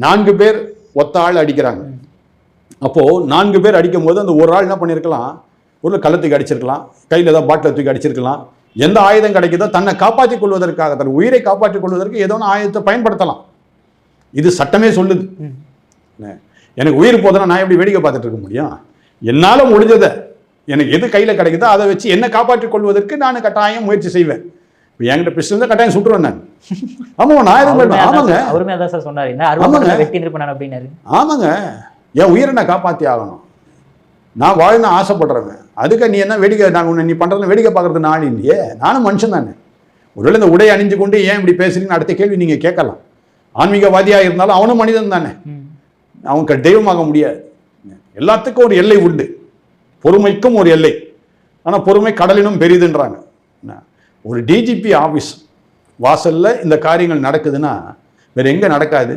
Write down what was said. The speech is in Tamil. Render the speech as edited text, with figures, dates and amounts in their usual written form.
4 பேர் ஒத்த ஆள் அடிக்கிறாங்க. அப்போது 4 பேர் அடிக்கும் போது அந்த ஒரு ஆள் என்ன பண்ணியிருக்கலாம், ஒரு கள்ளத்துக்கு அடிச்சிருக்கலாம், கையில் ஏதாவது பாட்டில் தூக்கி அடிச்சிருக்கலாம், எந்த ஆயுதம் கிடைக்குதோ தன்னை காப்பாற்றிக் கொள்வதற்காக, தன் உயிரை காப்பாற்றிக் கொள்வதற்கு ஏதோ ஒன்று ஆயுதத்தை பயன்படுத்தலாம். இது சட்டமே சொல்லுது. எனக்கு உயிர் போதுன்னா நான் எப்படி வேடிக்கை பார்த்துட்டு இருக்க முடியும்? என்னால் முடிஞ்சதை, எனக்கு எது கையில் கிடைக்குதோ அதை வச்சு என்னை காப்பாற்றிக் கொள்வதற்கு நான் கட்டாயம் முயற்சி செய்வேன். இப்போ என்கிட்ட பிஸ்டல் தான் கட்டாயம் சுட்டுருவேன் நான். ஆமாம், நான் எதுவும் ஆமாங்க, அவருமே அதான் சார் சொன்னார், வெட்டி இருப்பேன் அப்படின்னாரு. ஆமாங்க, என் உயிரை நான் காப்பாற்றி ஆகணும். நான் வாழ ஆசைப்படுறேன். அதுக்கு நீ என்ன வேடிக்கை, நான் உன்னை நீ பண்ணுறது வேடிக்கை பார்க்குறது நாள் இல்லையே, நானும் மனுஷன் தானே. ஒருவேளை இந்த உடை அணிஞ்சு கொண்டு ஏன் இப்படி பேசுறீங்கன்னு அடுத்த கேள்வி நீங்கள் கேட்கலாம். ஆன்மீகவாதியாக இருந்தாலும் அவனும் மனிதன் தானே, அவங்க தெய்வமாக முடியாது. எல்லாத்துக்கும் ஒரு எல்லை உண்டு, பொறுமைக்கும் ஒரு எல்லை. ஆனால் பொறுமை கடலினும் பெரிதுன்றாங்க. ஒரு டிஜிபி ஆஃபீஸ் வாசலில் இந்த காரியங்கள் நடக்குதுன்னா வேறு எங்கே நடக்காது?